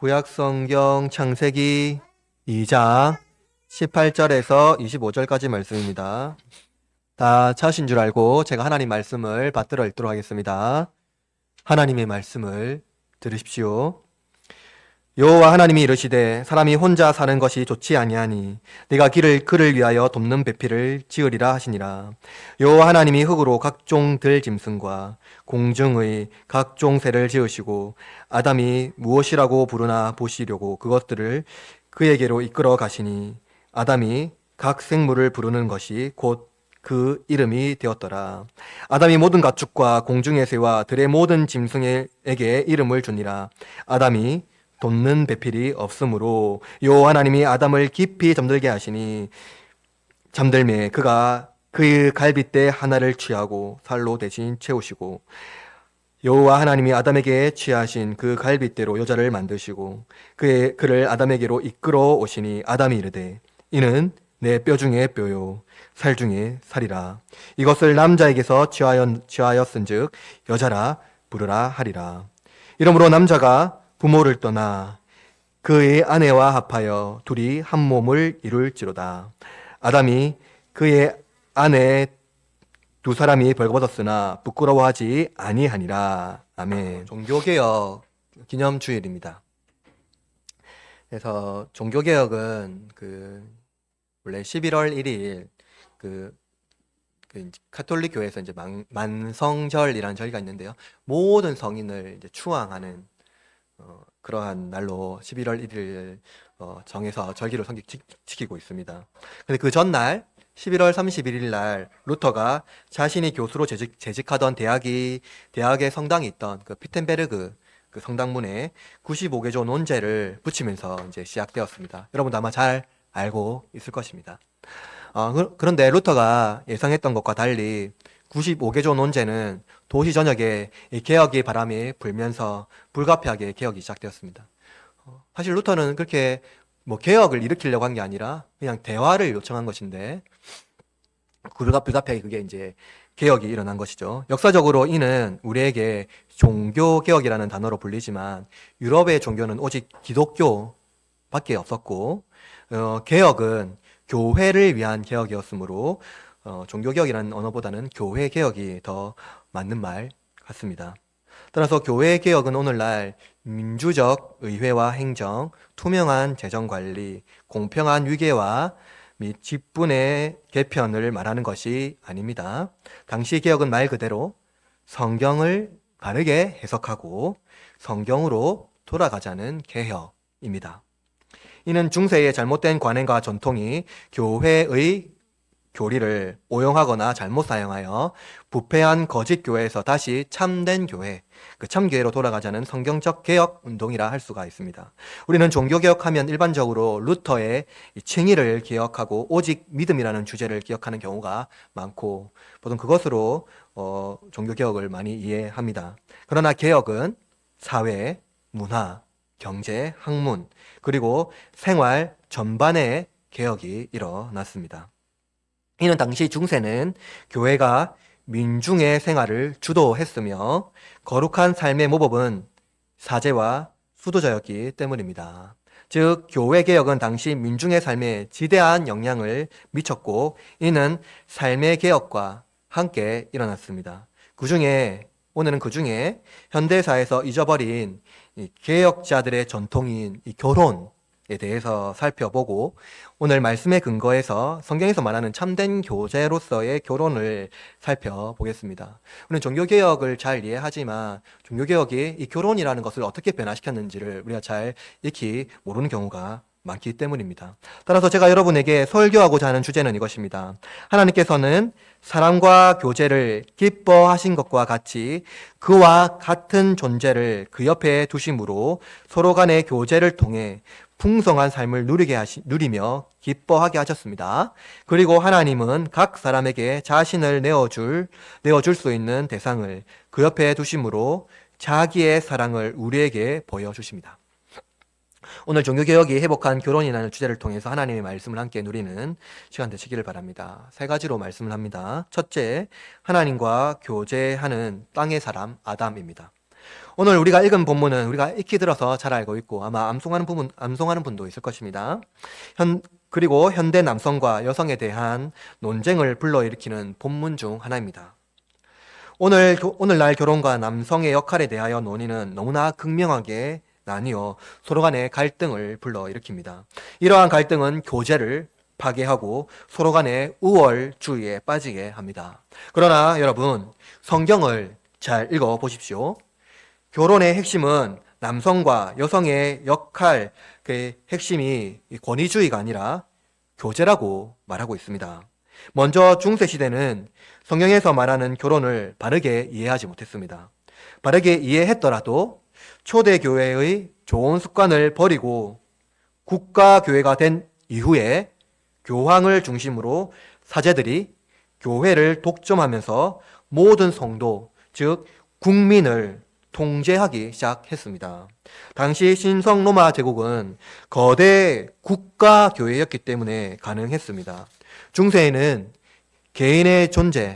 구약성경 창세기 2장 18절에서 25절까지 말씀입니다. 다 찾으신 줄 알고 제가 하나님 말씀을 받들어 읽도록 하겠습니다. 하나님의 말씀을 들으십시오. 여호와 하나님이 이르시되 사람이 혼자 사는 것이 좋지 아니하니 네가 그를 위하여 돕는 배필을 지으리라 하시니라. 여호와 하나님이 흙으로 각종 들짐승과 공중의 각종 새를 지으시고 아담이 무엇이라고 부르나 보시려고 그것들을 그에게로 이끌어 가시니 아담이 각 생물을 부르는 것이 곧 그 이름이 되었더라. 아담이 모든 가축과 공중의 새와 들의 모든 짐승에게 이름을 주니라. 아담이 돋는 배필이 없으므로 여호와 하나님이 아담을 깊이 잠들게 하시니 잠들매 그가 그의 갈빗대 하나를 취하고 살로 대신 채우시고 여호와 하나님이 아담에게 취하신 그 갈빗대로 여자를 만드시고 그를 아담에게로 이끌어 오시니 아담이 이르되 이는 내 뼈 중에 뼈요 살 중에 살이라. 이것을 남자에게서 취하였은즉 여자라 부르라 하리라. 이러므로 남자가 부모를 떠나 그의 아내와 합하여 둘이 한 몸을 이룰지로다. 아담이 그의 아내 두 사람이 벌거벗었으나 부끄러워하지 아니하니라. 아멘. 종교개혁 기념주일입니다. 그래서 종교개혁은 원래 11월 1일 카톨릭 교회에서 이제 만성절이라는 절기가 있는데요. 모든 성인을 이제 추앙하는 그러한 날로 11월 1일 정해서 절기를 지키고 있습니다. 근데 그 전날 11월 31일 날 루터가 자신이 교수로 재직하던 대학의 성당이 있던 그 피텐베르그 그 성당문에 95개조 논제를 붙이면서 이제 시작되었습니다. 여러분도 아마 잘 알고 있을 것입니다. 그런데 루터가 예상했던 것과 달리 95개조 논제는 도시 전역에 개혁의 바람이 불면서 불가피하게 개혁이 시작되었습니다. 사실 루터는 그렇게 개혁을 일으키려고 한 게 아니라 그냥 대화를 요청한 것인데 불가피하게 그게 이제 개혁이 일어난 것이죠. 역사적으로 이는 우리에게 종교개혁이라는 단어로 불리지만 유럽의 종교는 오직 기독교밖에 없었고 개혁은 교회를 위한 개혁이었으므로 종교개혁이라는 언어보다는 교회개혁이 더 맞는 말 같습니다. 따라서 교회개혁은 오늘날 민주적 의회와 행정, 투명한 재정관리, 공평한 위계화 및 직분의 개편을 말하는 것이 아닙니다. 당시 개혁은 말 그대로 성경을 바르게 해석하고 성경으로 돌아가자는 개혁입니다. 이는 중세의 잘못된 관행과 전통이 교회의 교리를 오용하거나 잘못 사용하여 부패한 거짓 교회에서 다시 참된 교회, 그 참교회로 돌아가자는 성경적 개혁 운동이라 할 수가 있습니다. 우리는 종교개혁하면 일반적으로 루터의 칭의를 기억하고 오직 믿음이라는 주제를 기억하는 경우가 많고 보통 그것으로 종교개혁을 많이 이해합니다. 그러나 개혁은 사회, 문화, 경제, 학문, 그리고 생활 전반의 개혁이 일어났습니다. 이는 당시 중세는 교회가 민중의 생활을 주도했으며 거룩한 삶의 모범은 사제와 수도자였기 때문입니다. 즉 교회개혁은 당시 민중의 삶에 지대한 영향을 미쳤고 이는 삶의 개혁과 함께 일어났습니다. 오늘은 그 중에 현대사에서 잊어버린 이 개혁자들의 전통인 이 결혼에 대해서 살펴보고 오늘 말씀의 근거에서 성경에서 말하는 참된 교제로서의 결혼을 살펴보겠습니다. 우리는 종교개혁을 잘 이해하지만 종교개혁이 이 결혼이라는 것을 어떻게 변화시켰는지를 우리가 잘 익히 모르는 경우가 많기 때문입니다. 따라서 제가 여러분에게 설교하고자 하는 주제는 이것입니다. 하나님께서는 사람과 교제를 기뻐하신 것과 같이 그와 같은 존재를 그 옆에 두심으로 서로 간의 교제를 통해 풍성한 삶을 누리며 기뻐하게 하셨습니다. 그리고 하나님은 각 사람에게 자신을 내어줄 수 있는 대상을 그 옆에 두심으로 자기의 사랑을 우리에게 보여주십니다. 오늘 종교개혁이 회복한 결혼이라는 주제를 통해서 하나님의 말씀을 함께 누리는 시간 되시기를 바랍니다. 세 가지로 말씀을 합니다. 첫째, 하나님과 교제하는 땅의 사람 아담입니다. 오늘 우리가 읽은 본문은 우리가 익히 들어서 잘 알고 있고 아마 암송하는 분도 있을 것입니다. 그리고 현대 남성과 여성에 대한 논쟁을 불러일으키는 본문 중 하나입니다. 오늘날 결혼과 남성의 역할에 대하여 논의는 너무나 극명하게 나뉘어 서로 간의 갈등을 불러일으킵니다. 이러한 갈등은 교제를 파괴하고 서로 간의 우월주의에 빠지게 합니다. 그러나 여러분, 성경을 잘 읽어 보십시오. 결혼의 핵심은 남성과 여성의 역할, 그 핵심이 권위주의가 아니라 교제라고 말하고 있습니다. 먼저 중세시대는 성경에서 말하는 결혼을 바르게 이해하지 못했습니다. 바르게 이해했더라도 초대교회의 좋은 습관을 버리고 국가교회가 된 이후에 교황을 중심으로 사제들이 교회를 독점하면서 모든 성도, 즉 국민을 통제하기 시작했습니다. 당시 신성 로마 제국은 거대 국가교회였기 때문에 가능했습니다. 중세에는 개인의 존재는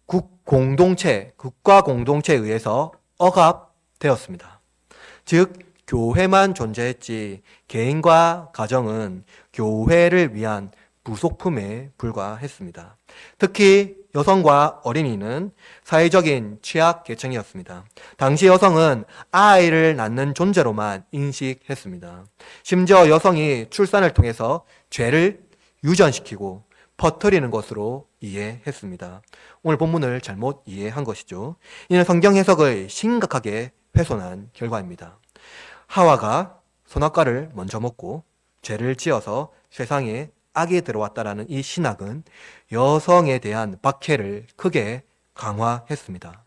국가 공동체에 의해서 억압되었습니다. 즉, 교회만 존재했지 개인과 가정은 교회를 위한 부속품에 불과했습니다. 특히 여성과 어린이는 사회적인 취약 계층이었습니다. 당시 여성은 아이를 낳는 존재로만 인식했습니다. 심지어 여성이 출산을 통해서 죄를 유전시키고 퍼뜨리는 것으로 이해했습니다. 오늘 본문을 잘못 이해한 것이죠. 이는 성경 해석을 심각하게 훼손한 결과입니다. 하와가 선악과를 먼저 먹고 죄를 지어서 세상에 악이 들어왔다라는 이 신학은 여성에 대한 박해를 크게 강화했습니다.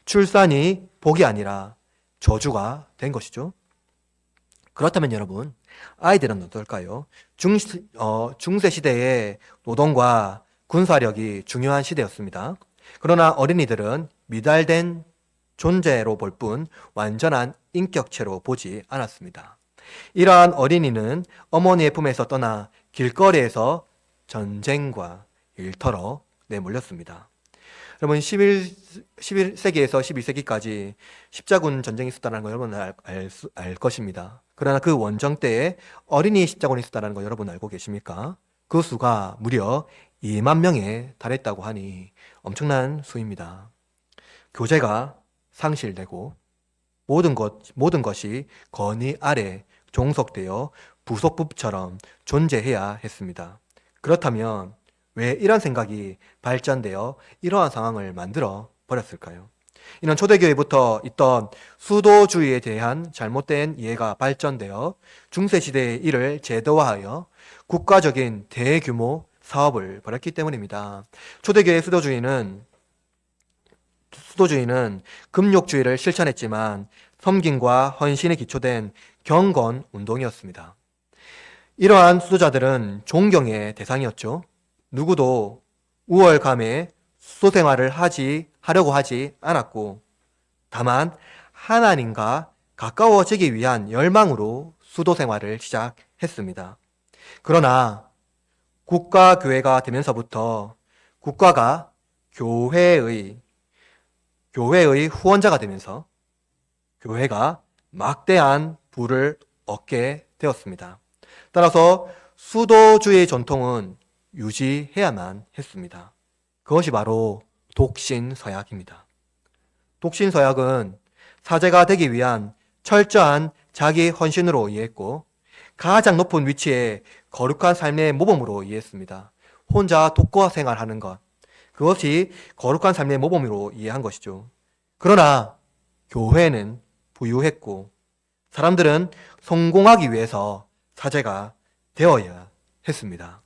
출산이 복이 아니라 저주가 된 것이죠. 그렇다면 여러분, 아이들은 어떨까요? 중세 시대의 노동과 군사력이 중요한 시대였습니다. 그러나 어린이들은 미달된 존재로 볼 뿐 완전한 인격체로 보지 않았습니다. 이러한 어린이는 어머니의 품에서 떠나 길거리에서 전쟁과 일터로 내몰렸습니다. 여러분, 11세기에서 12세기까지 십자군 전쟁이 있었다는 거 여러분 알 것입니다. 그러나 그 원정 때에 어린이 십자군이 있었다는 거 여러분 알고 계십니까? 그 수가 무려 2만 명에 달했다고 하니 엄청난 수입니다. 교제가 상실되고 모든 것이 권위 아래 종속되어 부속품처럼 존재해야 했습니다. 그렇다면 왜 이런 생각이 발전되어 이러한 상황을 만들어 버렸을까요? 이는 초대교회부터 있던 수도주의에 대한 잘못된 이해가 발전되어 중세시대에 이를 제도화하여 국가적인 대규모 사업을 벌였기 때문입니다. 초대교회 수도주의는 금욕주의를 실천했지만 섬김과 헌신에 기초된 경건 운동이었습니다. 이러한 수도자들은 존경의 대상이었죠. 누구도 우월감에 수도 생활을 하려고 하지 않았고, 다만 하나님과 가까워지기 위한 열망으로 수도 생활을 시작했습니다. 그러나 국가교회가 되면서부터 국가가 교회의 후원자가 되면서 교회가 막대한 부를 얻게 되었습니다. 따라서 수도주의 전통은 유지해야만 했습니다. 그것이 바로 독신서약입니다. 독신서약은 사제가 되기 위한 철저한 자기 헌신으로 이해했고 가장 높은 위치에 거룩한 삶의 모범으로 이해했습니다. 혼자 독거 생활하는 것, 그것이 거룩한 삶의 모범으로 이해한 것이죠. 그러나 교회는 부유했고 사람들은 성공하기 위해서 사제가 되어야 했습니다.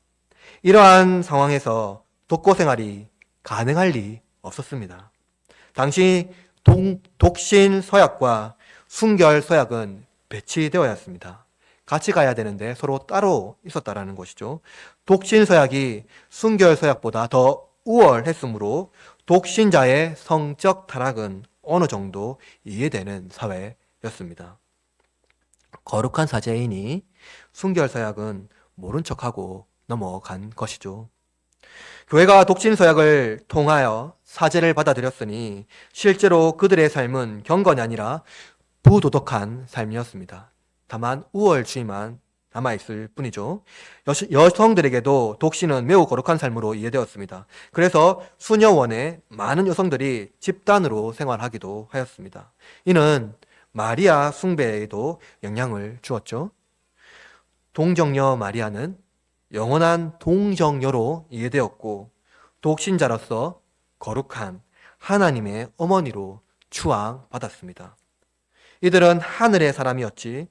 이러한 상황에서 독거 생활이 가능할 리 없었습니다. 당시 독신 서약과 순결 서약은 배치되어야 했습니다. 같이 가야 되는데 서로 따로 있었다라는 것이죠. 독신 서약이 순결 서약보다 더 우월했으므로 독신자의 성적 타락은 어느 정도 이해되는 사회였습니다. 거룩한 사제이니 순결 서약은 모른 척하고 넘어간 것이죠. 교회가 독신 서약을 통하여 사죄를 받아들였으니 실제로 그들의 삶은 경건이 아니라 부도덕한 삶이었습니다. 다만 우월주의만 남아있을 뿐이죠. 여성들에게도 독신은 매우 거룩한 삶으로 이해되었습니다. 그래서 수녀원에 많은 여성들이 집단으로 생활하기도 하였습니다. 이는 마리아 숭배에도 영향을 주었죠. 동정녀 마리아는 영원한 동정녀로 이해되었고 독신자로서 거룩한 하나님의 어머니로 추앙받았습니다. 이들은 하늘의 사람이었지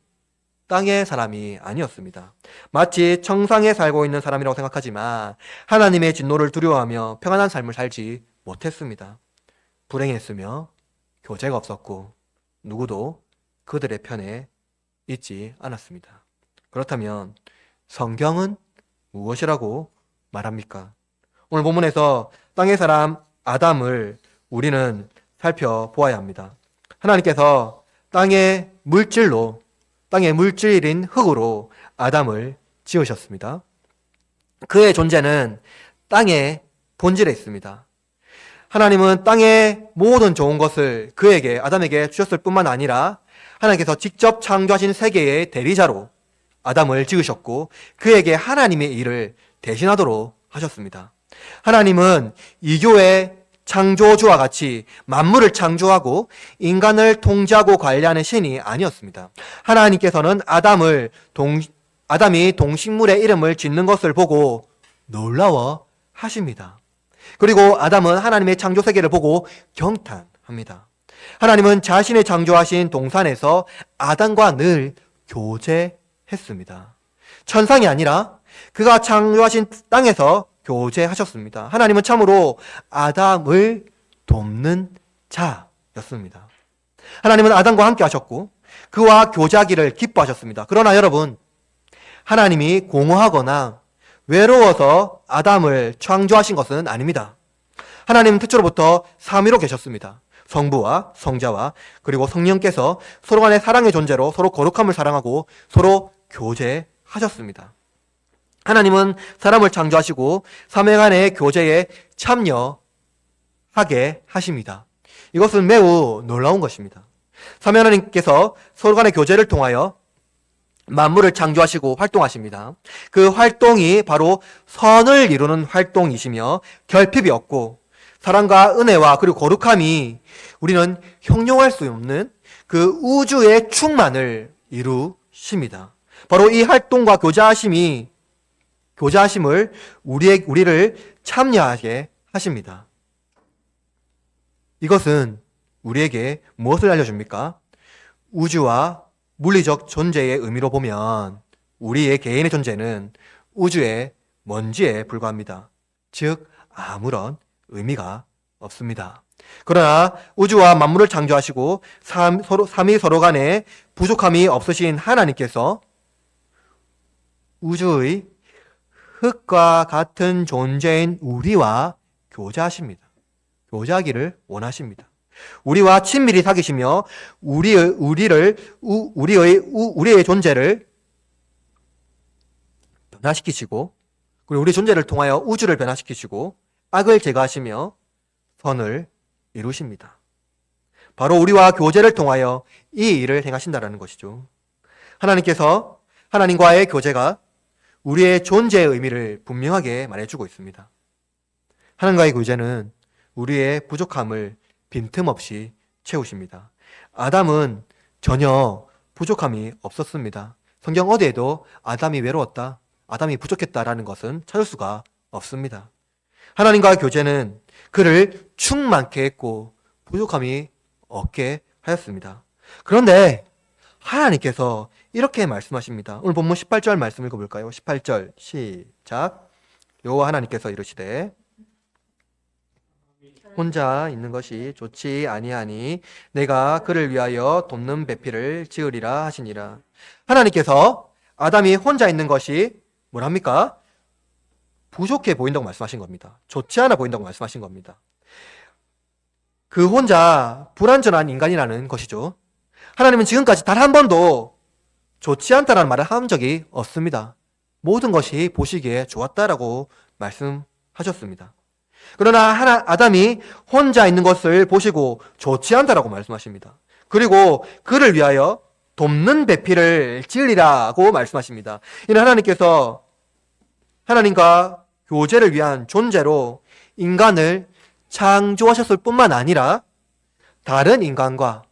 땅의 사람이 아니었습니다. 마치 청상에 살고 있는 사람이라고 생각하지만 하나님의 진노를 두려워하며 평안한 삶을 살지 못했습니다. 불행했으며 교제가 없었고 누구도 그들의 편에 있지 않았습니다. 그렇다면 성경은 무엇이라고 말합니까? 오늘 본문에서 땅의 사람 아담을 우리는 살펴보아야 합니다. 하나님께서 땅의 물질인 흙으로 아담을 지으셨습니다. 그의 존재는 땅의 본질에 있습니다. 하나님은 땅의 모든 좋은 것을 그에게, 아담에게 주셨을 뿐만 아니라 하나님께서 직접 창조하신 세계의 대리자로 아담을 지으셨고 그에게 하나님의 일을 대신하도록 하셨습니다. 하나님은 이교의 창조주와 같이 만물을 창조하고 인간을 통제하고 관리하는 신이 아니었습니다. 하나님께서는 아담이 동식물의 이름을 짓는 것을 보고 놀라워 하십니다. 그리고 아담은 하나님의 창조 세계를 보고 경탄합니다. 하나님은 자신의 창조하신 동산에서 아담과 늘 교제했습니다. 천상이 아니라 그가 창조하신 땅에서 교제하셨습니다. 하나님은 참으로 아담을 돕는 자였습니다. 하나님은 아담과 함께 하셨고 그와 교제하기를 기뻐하셨습니다. 그러나 여러분, 하나님이 공허하거나 외로워서 아담을 창조하신 것은 아닙니다. 하나님은 태초로부터 삼위로 계셨습니다. 성부와 성자와 그리고 성령께서 서로 간의 사랑의 존재로 서로 거룩함을 사랑하고 서로 교제하셨습니다. 하나님은 사람을 창조하시고 삼위 간의 교제에 참여하게 하십니다. 이것은 매우 놀라운 것입니다. 삼위 하나님께서 서로 간의 교제를 통하여 만물을 창조하시고 활동하십니다. 그 활동이 바로 선을 이루는 활동이시며 결핍이 없고 사랑과 은혜와 그리고 거룩함이 우리는 형용할 수 없는 그 우주의 충만을 이루십니다. 바로 이 활동과 교제하심을 우리를 참여하게 하십니다. 이것은 우리에게 무엇을 알려줍니까? 우주와 물리적 존재의 의미로 보면 우리의 개인의 존재는 우주의 먼지에 불과합니다. 즉 아무런 의미가 없습니다. 그러나 우주와 만물을 창조하시고 삼위 서로 간에 부족함이 없으신 하나님께서 우주의 흙과 같은 존재인 우리와 교제하십니다. 교제하기를 원하십니다. 우리와 친밀히 사귀시며 우리의 존재를 변화시키시고 그리고 우리 존재를 통하여 우주를 변화시키시고 악을 제거하시며 선을 이루십니다. 바로 우리와 교제를 통하여 이 일을 행하신다는 것이죠. 하나님과의 교제가 우리의 존재의 의미를 분명하게 말해주고 있습니다. 하나님과의 교제는 우리의 부족함을 빈틈없이 채우십니다. 아담은 전혀 부족함이 없었습니다. 성경 어디에도 아담이 외로웠다, 아담이 부족했다라는 것은 찾을 수가 없습니다. 하나님과의 교제는 그를 충만케 했고 부족함이 없게 하였습니다. 그런데 하나님께서 이렇게 말씀하십니다. 오늘 본문 18절 말씀 읽어볼까요? 18절 시작. 여호와 하나님께서 이르시되 혼자 있는 것이 좋지 아니하니 내가 그를 위하여 돕는 배필을 지으리라 하시니라. 하나님께서 아담이 혼자 있는 것이 뭐랍니까? 부족해 보인다고 말씀하신 겁니다. 좋지 않아 보인다고 말씀하신 겁니다. 그 혼자 불완전한 인간이라는 것이죠. 하나님은 지금까지 단 한 번도 좋지 않다라는 말을 한 적이 없습니다. 모든 것이 보시기에 좋았다라고 말씀하셨습니다. 그러나 아담이 혼자 있는 것을 보시고 좋지 않다라고 말씀하십니다. 그리고 그를 위하여 돕는 배필을 지으리라고 말씀하십니다. 이는 하나님께서 하나님과 교제를 위한 존재로 인간을 창조하셨을 뿐만 아니라 다른 인간과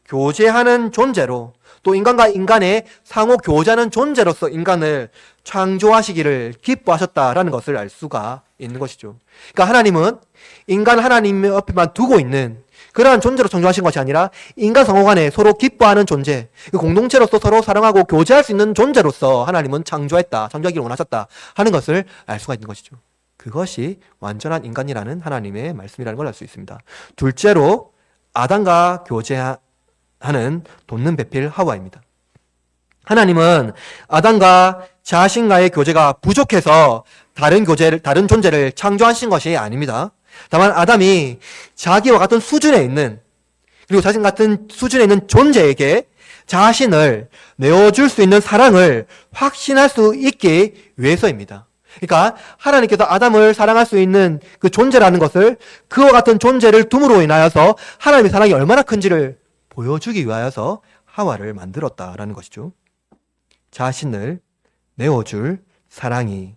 교제하는 존재로, 또 인간과 인간의 상호 교제하는 존재로서 인간을 창조하시기를 기뻐하셨다라는 것을 알 수가 있는 것이죠. 그러니까 하나님은 인간 하나님 옆에만 두고 있는 그러한 존재로 창조하신 것이 아니라 인간 상호 간에 서로 기뻐하는 존재, 그 공동체로서 서로 사랑하고 교제할 수 있는 존재로서 하나님은 창조하기를 원하셨다 하는 것을 알 수가 있는 것이죠. 그것이 완전한 인간이라는 하나님의 말씀이라는 걸 알 수 있습니다. 둘째로 아담과 교제하는 돕는 배필 하와입니다. 하나님은 아담과 자신과의 교제가 부족해서 다른 존재를 창조하신 것이 아닙니다. 다만 아담이 자기와 같은 수준에 있는, 그리고 자신 같은 수준에 있는 존재에게 자신을 내어줄 수 있는 사랑을 확신할 수 있기 위해서입니다. 그러니까 하나님께서 아담을 사랑할 수 있는 그 존재라는 것을, 그와 같은 존재를 둠으로 인하여서 하나님의 사랑이 얼마나 큰지를 보여주기 위하여서 하와를 만들었다라는 것이죠. 자신을 내어줄 사랑이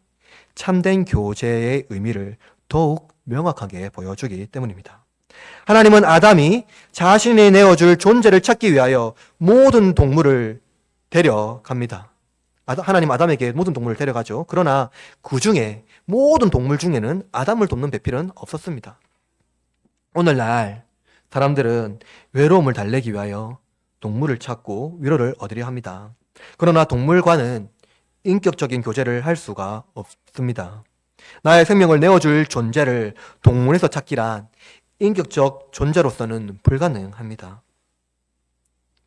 참된 교제의 의미를 더욱 명확하게 보여주기 때문입니다. 하나님은 아담이 자신이 내어줄 존재를 찾기 위하여 모든 동물을 데려갑니다. 하나님 아담에게 모든 동물을 데려가죠. 그러나 그 중에, 모든 동물 중에는 아담을 돕는 배필은 없었습니다. 오늘날 사람들은 외로움을 달래기 위하여 동물을 찾고 위로를 얻으려 합니다. 그러나 동물과는 인격적인 교제를 할 수가 없습니다. 나의 생명을 내어줄 존재를 동물에서 찾기란 인격적 존재로서는 불가능합니다.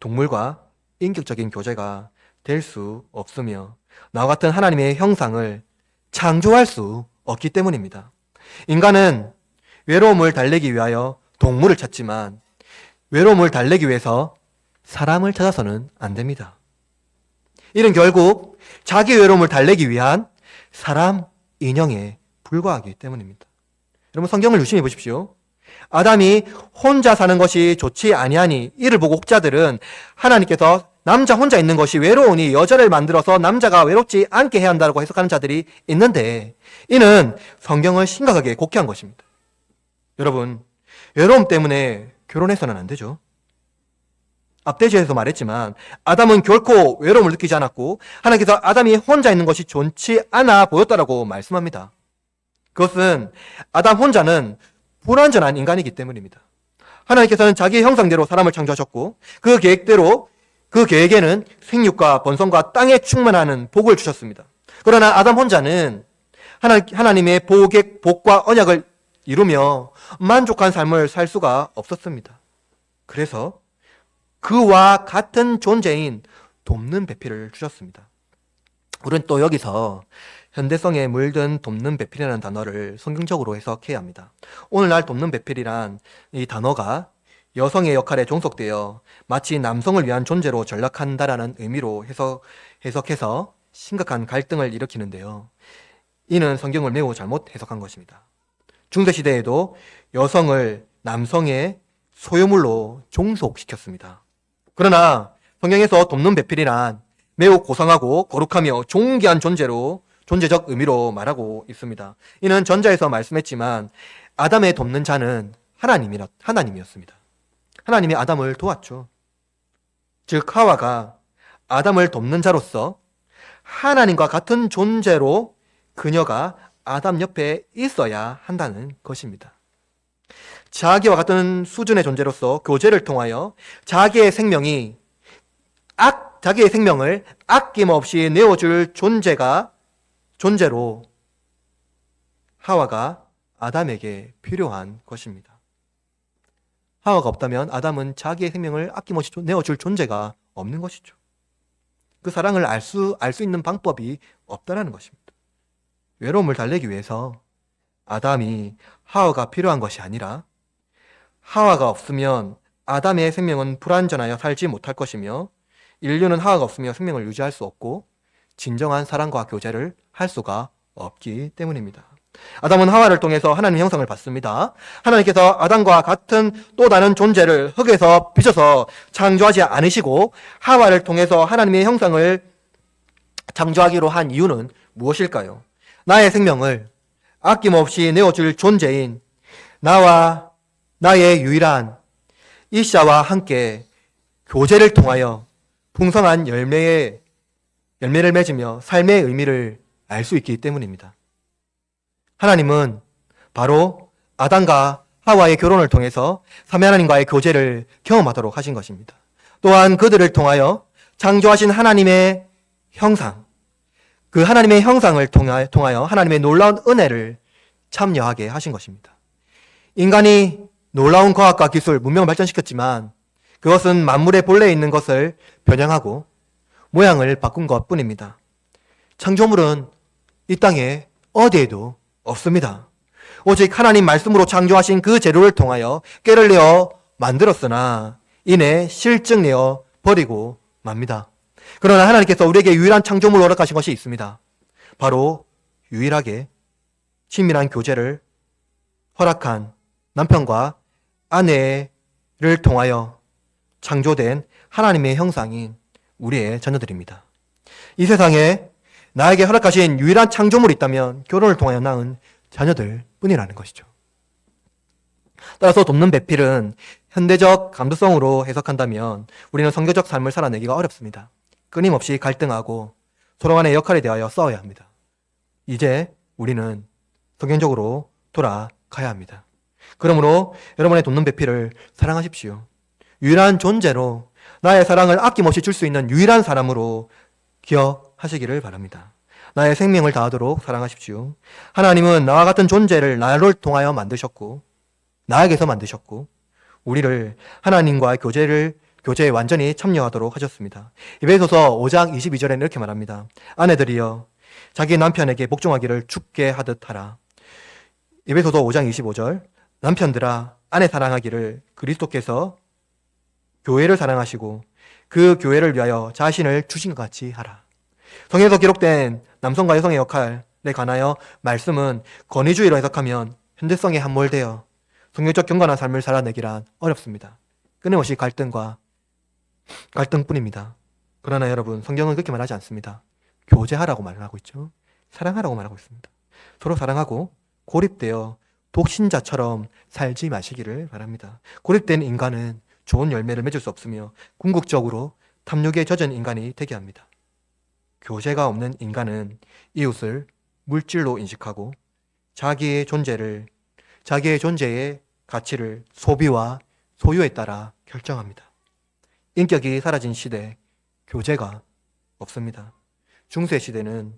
동물과 인격적인 교제가 될 수 없으며 나와 같은 하나님의 형상을 창조할 수 없기 때문입니다. 인간은 외로움을 달래기 위하여 동물을 찾지만 외로움을 달래기 위해서 사람을 찾아서는 안 됩니다. 이는 결국 자기 외로움을 달래기 위한 사람 인형에 불과하기 때문입니다. 여러분, 성경을 유심히 보십시오. 아담이 혼자 사는 것이 좋지 아니하니 이를 보고 혹자들은 하나님께서 남자 혼자 있는 것이 외로우니 여자를 만들어서 남자가 외롭지 않게 해야 한다고 해석하는 자들이 있는데, 이는 성경을 심각하게 곡해한 것입니다. 여러분, 외로움 때문에 결혼해서는 안 되죠. 앞대지에서 말했지만 아담은 결코 외로움을 느끼지 않았고 하나님께서 아담이 혼자 있는 것이 좋지 않아 보였다라고 말씀합니다. 그것은 아담 혼자는 불완전한 인간이기 때문입니다. 하나님께서는 자기의 형상대로 사람을 창조하셨고 그 계획대로, 그 계획에는 생육과 번성과 땅에 충만하는 복을 주셨습니다. 그러나 아담 혼자는 하나님의 복과 언약을 이루며 만족한 삶을 살 수가 없었습니다. 그래서 그와 같은 존재인 돕는 배필을 주셨습니다. 우리는 또 여기서 현대성에 물든 돕는 배필이라는 단어를 성경적으로 해석해야 합니다. 오늘날 돕는 배필이란 이 단어가 여성의 역할에 종속되어 마치 남성을 위한 존재로 전락한다라는 의미로 해석해서 심각한 갈등을 일으키는데요. 이는 성경을 매우 잘못 해석한 것입니다. 중세시대에도 여성을 남성의 소유물로 종속시켰습니다. 그러나 성경에서 돕는 배필이란 매우 고상하고 거룩하며 존귀한 존재적 의미로 말하고 있습니다. 이는 전자에서 말씀했지만 아담의 돕는 자는 하나님이었습니다. 하나님이 아담을 도왔죠. 즉 하와가 아담을 돕는 자로서 하나님과 같은 존재로 그녀가 아담 옆에 있어야 한다는 것입니다. 자기와 같은 수준의 존재로서 교제를 통하여 자기의 생명을 아낌없이 내어줄 존재로 하와가 아담에게 필요한 것입니다. 하와가 없다면 아담은 자기의 생명을 아낌없이 내어줄 존재가 없는 것이죠. 그 사랑을 알 수 있는 방법이 없다는 것입니다. 외로움을 달래기 위해서 아담이 하와가 필요한 것이 아니라 하와가 없으면 아담의 생명은 불완전하여 살지 못할 것이며 인류는 하와가 없으면 생명을 유지할 수 없고 진정한 사랑과 교제를 할 수가 없기 때문입니다. 아담은 하와를 통해서 하나님의 형상을 받습니다. 하나님께서 아담과 같은 또 다른 존재를 흙에서 빚어서 창조하지 않으시고 하와를 통해서 하나님의 형상을 창조하기로 한 이유는 무엇일까요? 나의 생명을 아낌없이 내어줄 존재인 나와 나의 유일한 이샤와 함께 교제를 통하여 풍성한 열매를 맺으며 삶의 의미를 알 수 있기 때문입니다. 하나님은 바로 아담과 하와의 결혼을 통해서 삼위 하나님과의 교제를 경험하도록 하신 것입니다. 또한 그들을 통하여 창조하신 하나님의 형상, 그 하나님의 형상을 통하여 하나님의 놀라운 은혜를 참여하게 하신 것입니다. 인간이 놀라운 과학과 기술, 문명을 발전시켰지만 그것은 만물의 본래에 있는 것을 변형하고 모양을 바꾼 것 뿐입니다. 창조물은 이 땅에 어디에도 없습니다. 오직 하나님 말씀으로 창조하신 그 재료를 통하여 깨를 내어 만들었으나 이내 실증내어 버리고 맙니다. 그러나 하나님께서 우리에게 유일한 창조물을 허락하신 것이 있습니다. 바로 유일하게 친밀한 교제를 허락한 남편과 아내를 통하여 창조된 하나님의 형상인 우리의 자녀들입니다. 이 세상에 나에게 허락하신 유일한 창조물이 있다면 결혼을 통하여 낳은 자녀들 뿐이라는 것이죠. 따라서 돕는 배필은 현대적 감수성으로 해석한다면 우리는 성교적 삶을 살아내기가 어렵습니다. 끊임없이 갈등하고 서로 간의 역할에 대하여 싸워야 합니다. 이제 우리는 성경적으로 돌아가야 합니다. 그러므로 여러분의 돕는 배필을 사랑하십시오. 유일한 존재로 나의 사랑을 아낌없이 줄 수 있는 유일한 사람으로 기억하시기를 바랍니다. 나의 생명을 다하도록 사랑하십시오. 하나님은 나와 같은 존재를 나를 통하여 만드셨고 나에게서 만드셨고 우리를 하나님과의 교제에 완전히 참여하도록 하셨습니다. 에베소서 5장 22절에는 이렇게 말합니다. 아내들이여 자기 남편에게 복종하기를 죽게 하듯 하라. 에베소서 5장 25절 남편들아 아내 사랑하기를 그리스도께서 교회를 사랑하시고 그 교회를 위하여 자신을 주신 것 같이 하라. 성경에서 기록된 남성과 여성의 역할에 관하여 말씀은 권위주의로 해석하면 현대성에 함몰되어 성경적 경건한 삶을 살아내기란 어렵습니다. 끊임없이 갈등뿐입니다. 그러나 여러분 성경은 그렇게 말하지 않습니다. 교제하라고 말을 하고 있죠. 사랑하라고 말하고 있습니다. 서로 사랑하고 고립되어 독신자처럼 살지 마시기를 바랍니다. 고립된 인간은 좋은 열매를 맺을 수 없으며 궁극적으로 탐욕에 젖은 인간이 되게 합니다. 교제가 없는 인간은 이웃을 물질로 인식하고 자기의 존재의 가치를 소비와 소유에 따라 결정합니다. 인격이 사라진 시대, 교제가 없습니다. 중세 시대는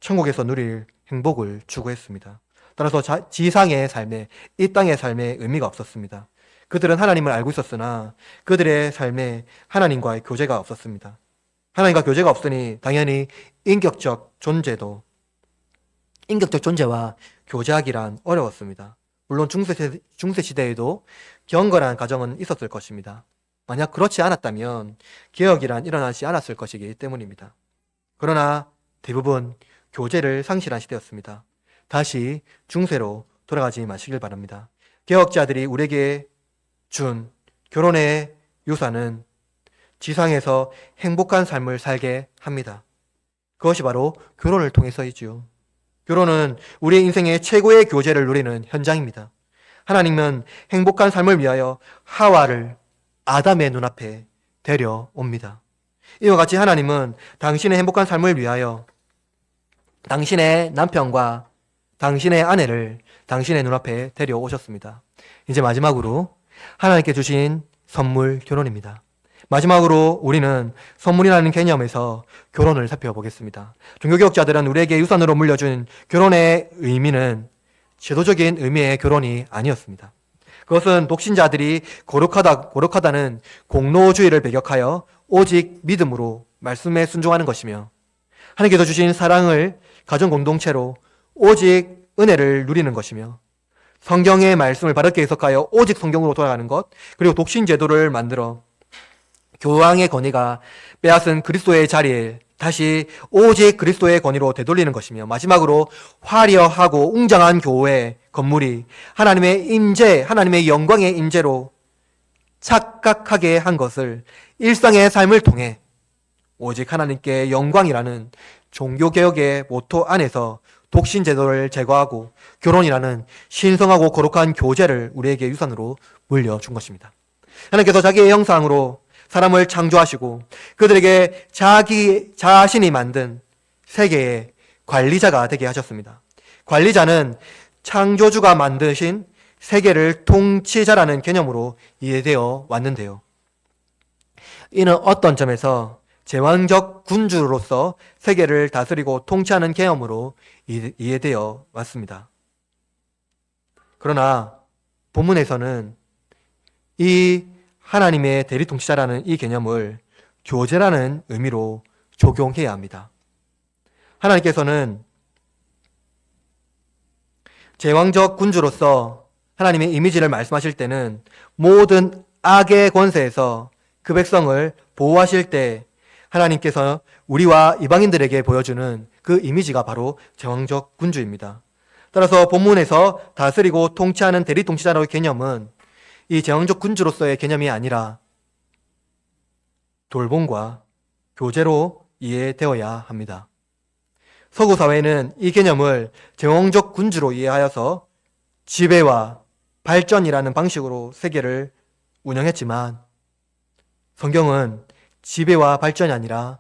천국에서 누릴 행복을 추구했습니다. 따라서 지상의 삶에, 이 땅의 삶에 의미가 없었습니다. 그들은 하나님을 알고 있었으나 그들의 삶에 하나님과의 교제가 없었습니다. 하나님과 교제가 없으니 당연히 인격적 존재와 교제하기란 어려웠습니다. 물론 중세 시대에도 경건한 가정은 있었을 것입니다. 만약 그렇지 않았다면 개혁이란 일어나지 않았을 것이기 때문입니다. 그러나 대부분 교제를 상실한 시대였습니다. 다시 중세로 돌아가지 마시길 바랍니다. 개혁자들이 우리에게 준 결혼의 유산은 지상에서 행복한 삶을 살게 합니다. 그것이 바로 결혼을 통해서이지요. 결혼은 우리의 인생의 최고의 교제를 누리는 현장입니다. 하나님은 행복한 삶을 위하여 하와를 아담의 눈앞에 데려옵니다. 이와 같이 하나님은 당신의 행복한 삶을 위하여 당신의 남편과 당신의 아내를 당신의 눈앞에 데려오셨습니다. 이제 마지막으로 하나님께 주신 선물 결혼입니다. 마지막으로 우리는 선물이라는 개념에서 결혼을 살펴보겠습니다. 종교개혁자들은 우리에게 유산으로 물려준 결혼의 의미는 제도적인 의미의 결혼이 아니었습니다. 그것은 독신자들이 거룩하다는 공로주의를 배격하여 오직 믿음으로 말씀에 순종하는 것이며 하나님께서 주신 사랑을 가정 공동체로 오직 은혜를 누리는 것이며 성경의 말씀을 바르게 해석하여 오직 성경으로 돌아가는 것, 그리고 독신 제도를 만들어 교황의 권위가 빼앗은 그리스도의 자리에 다시 오직 그리스도의 권위로 되돌리는 것이며, 마지막으로 화려하고 웅장한 교회 건물이 하나님의 임재, 하나님의 영광의 임재로 착각하게 한 것을 일상의 삶을 통해 오직 하나님께 영광이라는 종교개혁의 모토 안에서 독신제도를 제거하고 결혼이라는 신성하고 거룩한 교제를 우리에게 유산으로 물려준 것입니다. 하나님께서 자기의 형상으로 사람을 창조하시고 그들에게 자기 자신이 만든 세계의 관리자가 되게 하셨습니다. 관리자는 창조주가 만드신 세계를 통치자라는 개념으로 이해되어 왔는데요. 이는 어떤 점에서 제왕적 군주로서 세계를 다스리고 통치하는 개념으로 이해되어 왔습니다. 그러나 본문에서는 이 하나님의 대리통치자라는 이 개념을 교제라는 의미로 적용해야 합니다. 하나님께서는 제왕적 군주로서 하나님의 이미지를 말씀하실 때는 모든 악의 권세에서 그 백성을 보호하실 때 하나님께서 우리와 이방인들에게 보여주는 그 이미지가 바로 제왕적 군주입니다. 따라서 본문에서 다스리고 통치하는 대리통치자의 개념은 이 제왕적 군주로서의 개념이 아니라 돌봄과 교제로 이해되어야 합니다. 서구 사회는 이 개념을 제왕적 군주로 이해하여서 지배와 발전이라는 방식으로 세계를 운영했지만 성경은 지배와 발전이 아니라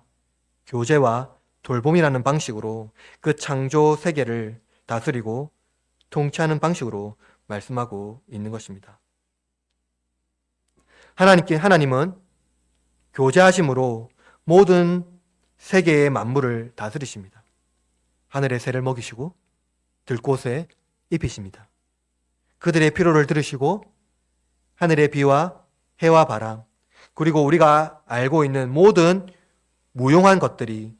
교제와 돌봄이라는 방식으로 그 창조 세계를 다스리고 통치하는 방식으로 말씀하고 있는 것입니다. 하나님은 교제하심으로 모든 세계의 만물을 다스리십니다. 하늘의 새를 먹이시고 들꽃에 입히십니다. 그들의 필요를 들으시고 하늘의 비와 해와 바람, 그리고 우리가 알고 있는 모든 무용한 것들이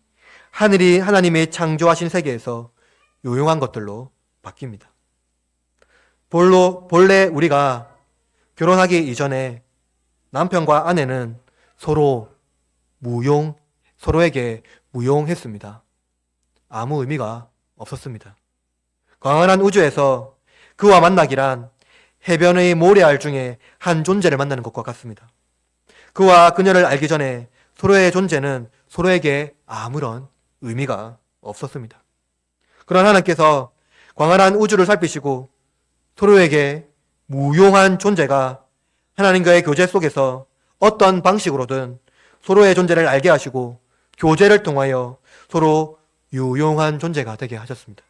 하나님의 창조하신 세계에서 유용한 것들로 바뀝니다. 본래 우리가 결혼하기 이전에 남편과 아내는 서로에게 무용했습니다. 아무 의미가 없었습니다. 광활한 우주에서 그와 만나기란 해변의 모래알 중에 한 존재를 만나는 것과 같습니다. 그와 그녀를 알기 전에 서로의 존재는 서로에게 아무런 의미가 없었습니다. 그러나 하나님께서 광활한 우주를 살피시고 서로에게 무용한 존재가 하나님과의 교제 속에서 어떤 방식으로든 서로의 존재를 알게 하시고 교제를 통하여 서로 유용한 존재가 되게 하셨습니다.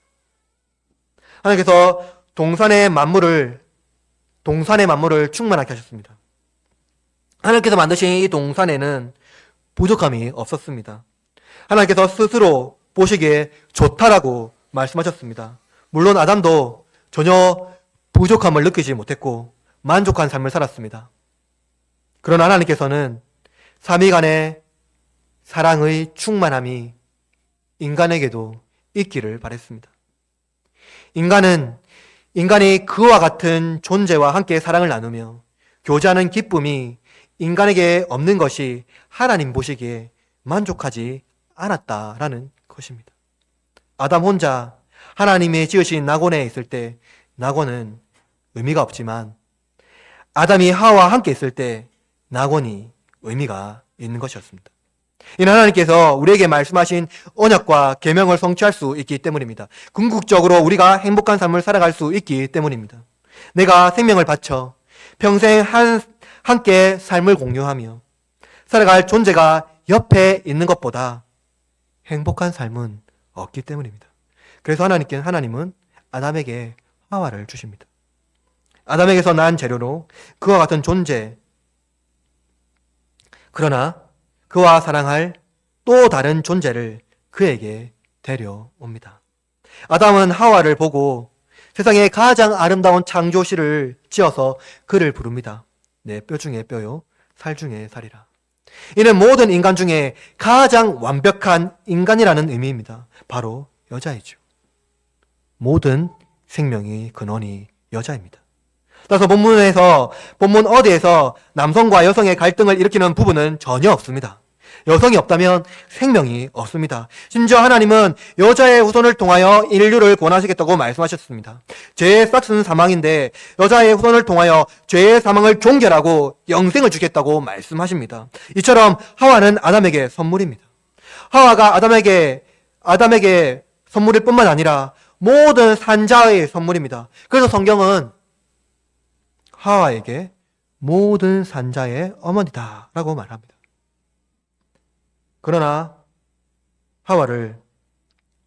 하나님께서 동산의 만물을 충만하게 하셨습니다. 하나님께서 만드신 이 동산에는 부족함이 없었습니다. 하나님께서 스스로 보시기에 좋다라고 말씀하셨습니다. 물론 아담도 전혀 부족함을 느끼지 못했고 만족한 삶을 살았습니다. 그러나 하나님께서는 삼위간의 사랑의 충만함이 인간에게도 있기를 바랬습니다. 인간이 그와 같은 존재와 함께 사랑을 나누며 교제하는 기쁨이 인간에게 없는 것이 하나님 보시기에 만족하지 않았다라는 것입니다. 아담 혼자 하나님이 지으신 낙원에 있을 때 낙원은 의미가 없지만 아담이 하와와 함께 있을 때 낙원이 의미가 있는 것이었습니다. 이는 하나님께서 우리에게 말씀하신 언약과 계명을 성취할 수 있기 때문입니다. 궁극적으로 우리가 행복한 삶을 살아갈 수 있기 때문입니다. 내가 생명을 바쳐 평생 함께 삶을 공유하며 살아갈 존재가 옆에 있는 것보다 행복한 삶은 없기 때문입니다. 그래서 하나님은 아담에게 하와를 주십니다. 아담에게서 난 재료로 그와 같은 존재, 그러나 그와 사랑할 또 다른 존재를 그에게 데려옵니다. 아담은 하와를 보고 세상에 가장 아름다운 창조시를 지어서 그를 부릅니다. 내 뼈 중에 뼈요, 살 중에 살이라. 이는 모든 인간 중에 가장 완벽한 인간이라는 의미입니다. 바로 여자이죠. 모든 생명의 근원이 여자입니다. 따라서 본문 어디에서 남성과 여성의 갈등을 일으키는 부분은 전혀 없습니다. 여성이 없다면 생명이 없습니다. 심지어 하나님은 여자의 후손을 통하여 인류를 구원하시겠다고 말씀하셨습니다. 죄의 싹스는 사망인데 여자의 후손을 통하여 죄의 사망을 종결하고 영생을 주겠다고 말씀하십니다. 이처럼 하와는 아담에게 선물입니다. 하와가 아담에게 선물일 뿐만 아니라 모든 산자의 선물입니다. 그래서 성경은 하와에게 모든 산자의 어머니다 라고 말합니다. 그러나 하와를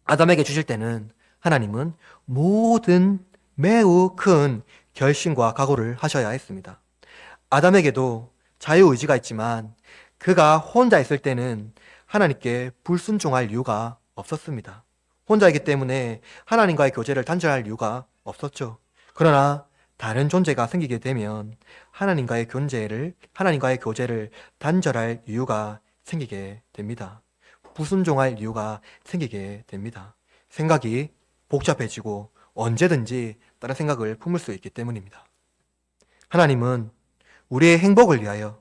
아담에게 주실 때는 하나님은 모든 매우 큰 결심과 각오를 하셔야 했습니다. 아담에게도 자유의지가 있지만 그가 혼자 있을 때는 하나님께 불순종할 이유가 없었습니다. 혼자이기 때문에 하나님과의 교제를 단절할 이유가 없었죠. 그러나 다른 존재가 생기게 되면 하나님과의 교제를 단절할 이유가 생기게 됩니다. 불순종할 이유가 생기게 됩니다. 생각이 복잡해지고 언제든지 다른 생각을 품을 수 있기 때문입니다. 하나님은 우리의 행복을 위하여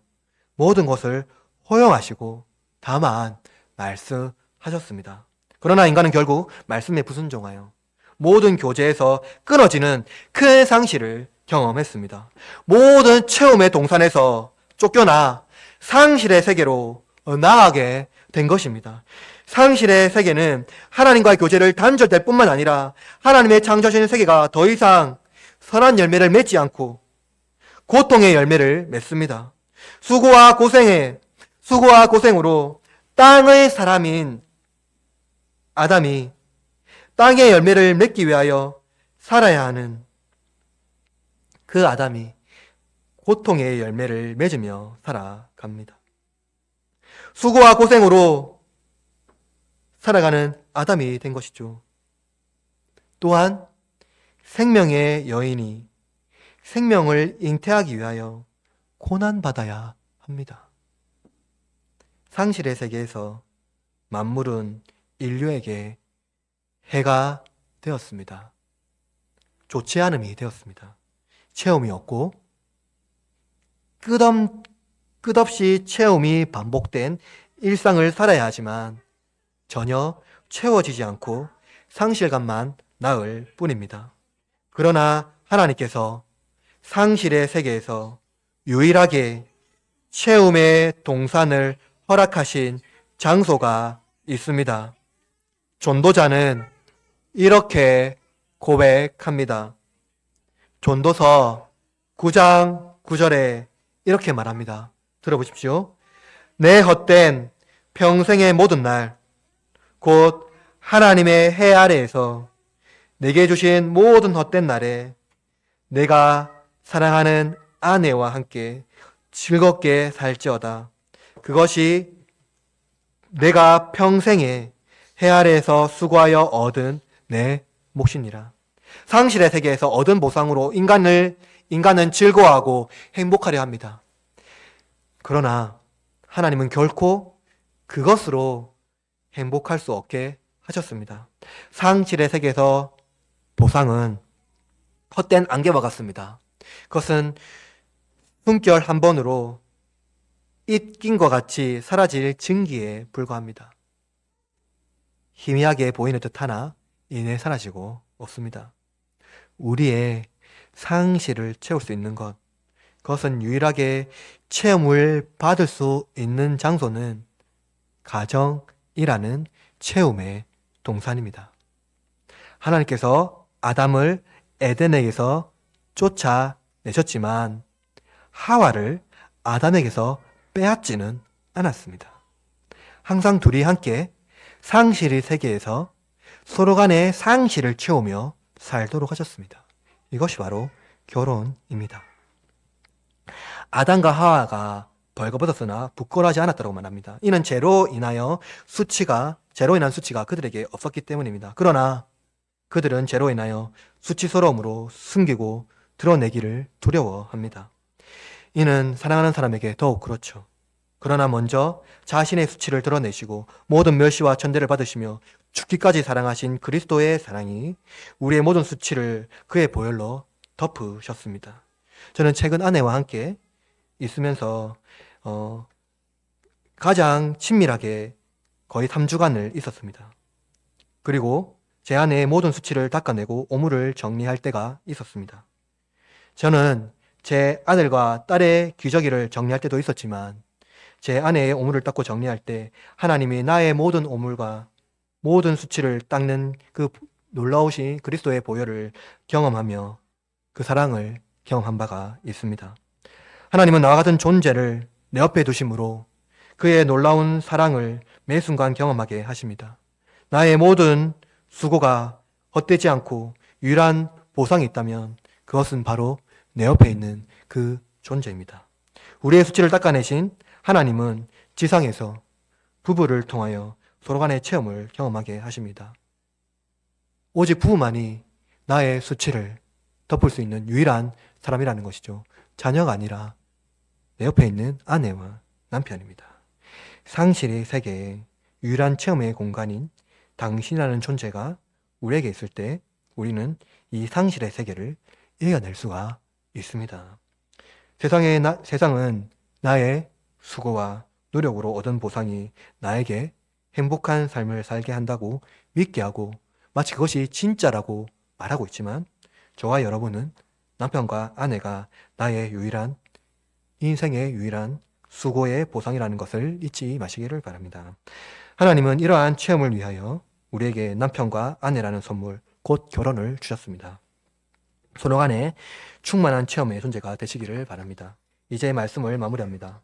모든 것을 허용하시고 다만 말씀하셨습니다. 그러나 인간은 결국 말씀에 불순종하여 모든 교제에서 끊어지는 큰 상실을 경험했습니다. 모든 체험의 동산에서 쫓겨나 상실의 세계로 나아가게 된 것입니다. 상실의 세계는 하나님과의 교제를 단절될 뿐만 아니라 하나님의 창조하시는 세계가 더 이상 선한 열매를 맺지 않고 고통의 열매를 맺습니다. 수고와 고생으로 땅의 사람인 아담이 땅의 열매를 맺기 위하여 살아야 하는 그 아담이 고통의 열매를 맺으며 살아갑니다. 수고와 고생으로 살아가는 아담이 된 것이죠. 또한 생명의 여인이 생명을 잉태하기 위하여 고난받아야 합니다. 상실의 세계에서 만물은 인류에게 해가 되었습니다. 좋지 않음이 되었습니다. 체험이 없고 끝없이 체험이 반복된 일상을 살아야 하지만 전혀 채워지지 않고 상실감만 낳을 뿐입니다. 그러나 하나님께서 상실의 세계에서 유일하게 체험의 동산을 허락하신 장소가 있습니다. 전도자는 이렇게 고백합니다. 전도서 9장 9절에 이렇게 말합니다. 들어보십시오. 내 헛된 평생의 모든 날, 곧 하나님의 해 아래에서 내게 주신 모든 헛된 날에 내가 사랑하는 아내와 함께 즐겁게 살지어다. 그것이 내가 평생에 해 아래에서 수고하여 얻은 내 몫이니라. 상실의 세계에서 얻은 보상으로 인간은 즐거워하고 행복하려 합니다. 그러나 하나님은 결코 그것으로 행복할 수 없게 하셨습니다. 상실의 세계에서 보상은 헛된 안개와 같습니다. 그것은 숨결 한 번으로 입김과 같이 사라질 증기에 불과합니다. 희미하게 보이는 듯하나 이내 사라지고 없습니다. 우리의 상실을 채울 수 있는 것, 그것은 유일하게 체험을 받을 수 있는 장소는 가정이라는 체험의 동산입니다. 하나님께서 아담을 에덴에게서 쫓아내셨지만 하와를 아담에게서 빼앗지는 않았습니다. 항상 둘이 함께 상실의 세계에서 서로 간의 상실을 채우며 살도록 하셨습니다. 이것이 바로 결혼입니다. 아담과 하와가 벌거벗었으나 부끄러워하지 않았다고 말합니다. 이는 죄로 인한 수치가 그들에게 없었기 때문입니다. 그러나 그들은 죄로 인하여 수치스러움으로 숨기고 드러내기를 두려워합니다. 이는 사랑하는 사람에게 더욱 그렇죠. 그러나 먼저 자신의 수치를 드러내시고 모든 멸시와 천대를 받으시며 죽기까지 사랑하신 그리스도의 사랑이 우리의 모든 수치를 그의 보혈로 덮으셨습니다. 저는 최근 아내와 함께 있으면서 가장 친밀하게 거의 3주간을 있었습니다. 그리고 제 아내의 모든 수치를 닦아내고 오물을 정리할 때가 있었습니다. 저는 제 아들과 딸의 기저귀를 정리할 때도 있었지만 제 아내의 오물을 닦고 정리할 때 하나님이 나의 모든 오물과 모든 수치를 닦는 그 놀라우신 그리스도의 보혈을 경험하며 그 사랑을 경험한 바가 있습니다. 하나님은 나와 같은 존재를 내 옆에 두심으로 그의 놀라운 사랑을 매 순간 경험하게 하십니다. 나의 모든 수고가 헛되지 않고 유일한 보상이 있다면 그것은 바로 내 옆에 있는 그 존재입니다. 우리의 수치를 닦아내신 하나님은 지상에서 부부를 통하여 서로 간의 체험을 경험하게 하십니다. 오직 부부만이 나의 수치를 덮을 수 있는 유일한 사람이라는 것이죠. 자녀가 아니라 내 옆에 있는 아내와 남편입니다. 상실의 세계의 유일한 체험의 공간인 당신이라는 존재가 우리에게 있을 때 우리는 이 상실의 세계를 이겨낼 수가 있습니다. 세상은 나의 수고와 노력으로 얻은 보상이 나에게 행복한 삶을 살게 한다고 믿게 하고 마치 그것이 진짜라고 말하고 있지만 저와 여러분은 남편과 아내가 나의 인생의 유일한 수고의 보상이라는 것을 잊지 마시기를 바랍니다. 하나님은 이러한 체험을 위하여 우리에게 남편과 아내라는 선물, 곧 결혼을 주셨습니다. 서로 간에 충만한 체험의 존재가 되시기를 바랍니다. 이제 말씀을 마무리합니다.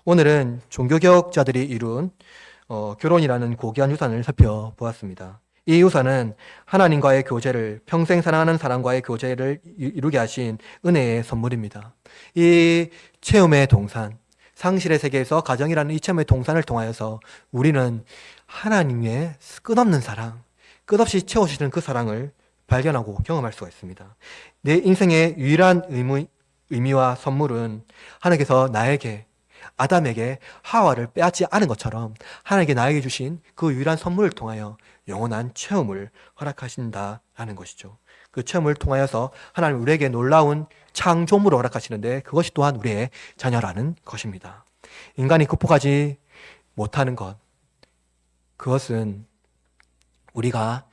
오늘은 종교개혁자들이 이룬 결혼이라는 고귀한 유산을 살펴보았습니다. 이 유산은 하나님과의 교제를, 평생 사랑하는 사람과의 교제를 이루게 하신 은혜의 선물입니다. 이 체험의 동산, 상실의 세계에서 가정이라는 이 체험의 동산을 통하여서 우리는 하나님의 끝없는 사랑, 끝없이 채워주시는 그 사랑을 발견하고 경험할 수가 있습니다. 내 인생의 유일한 의미와 선물은 하나님께서 나에게, 아담에게 하와를 빼앗지 않은 것처럼 하나님께 나에게 주신 그 유일한 선물을 통하여 영원한 체험을 허락하신다라는 것이죠. 그 체험을 통하여서 하나님 우리에게 놀라운 창조물을 허락하시는데 그것이 또한 우리의 자녀라는 것입니다. 인간이 극복하지 못하는 것, 그것은 우리가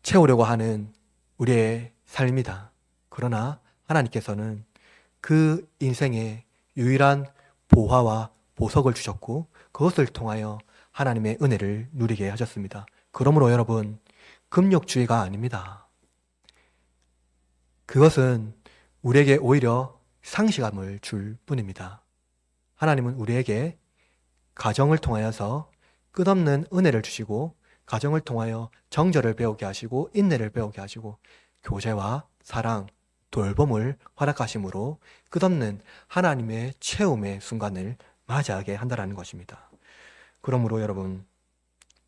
채우려고 하는 우리의 삶이다. 그러나 하나님께서는 그 인생의 유일한 보화와 보석을 주셨고 그것을 통하여 하나님의 은혜를 누리게 하셨습니다. 그러므로 여러분, 금욕주의가 아닙니다. 그것은 우리에게 오히려 상실감을 줄 뿐입니다. 하나님은 우리에게 가정을 통하여서 끝없는 은혜를 주시고 가정을 통하여 정절을 배우게 하시고 인내를 배우게 하시고 교제와 사랑, 돌봄을 허락하심으로 끝없는 하나님의 체험의 순간을 맞이하게 한다는 것입니다. 그러므로 여러분,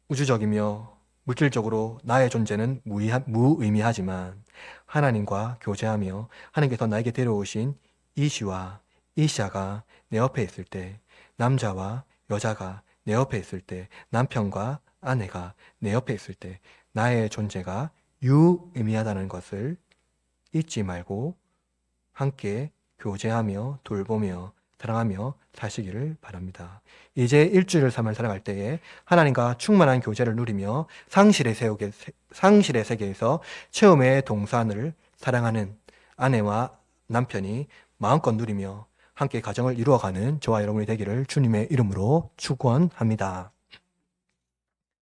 우주적이며 물질적으로 나의 존재는 무의미하지만 하나님과 교제하며 하나님께서 나에게 데려오신 이시와 이샤가 내 옆에 있을 때, 남자와 여자가 내 옆에 있을 때, 남편과 아내가 내 옆에 있을 때 나의 존재가 유의미하다는 것을 잊지 말고 함께 교제하며 돌보며 사랑하며 사시기를 바랍니다. 이제 일주일을 살아갈 때에 하나님과 충만한 교제를 누리며 상실의 세계에서 체험의 동산을 사랑하는 아내와 남편이 마음껏 누리며 함께 가정을 이루어가는 저와 여러분이 되기를 주님의 이름으로 축원합니다.